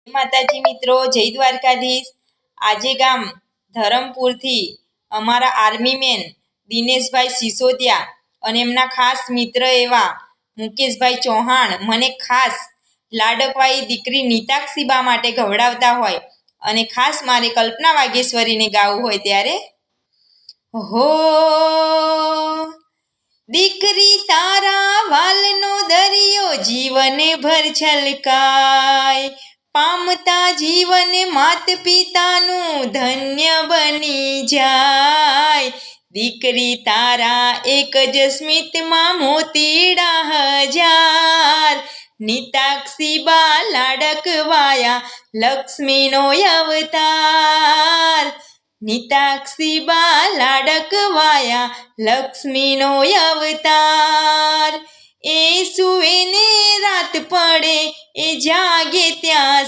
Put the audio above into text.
માતાજી મિત્રો, જય દ્વારકાધીશ। આજે ગામ ધરમપુરથી અમારા આર્મી મેન દિનેશભાઈ સિસોદિયા અને એમના ખાસ મિત્ર એવા મુકેશભાઈ ચૌહાણ મને ખાસ લાડકવાઈ દીકરી નીતાક્ષીબા માટે ગવડાવતા હોય અને ખાસ મારે કલ્પના વાગેશ્વરીને ગાવું હોય ત્યારે હો દીકરી તારા વાલનો દરિયો જીવન ભર છલકાય, પામતા જીવન માત પિતાનું ધન્ય બની જાય। દીકરી તારા એક જ સ્મિતમાં મોતીડા હજાર, નીતાક્ષીબા લાડકવાયા લક્ષ્મીનો અવતાર। નીતાક્ષીબા લાડકવાયા લક્ષ્મીનો અવતાર। એ સુવે ને રાત પડે એ જાગે ત્યાં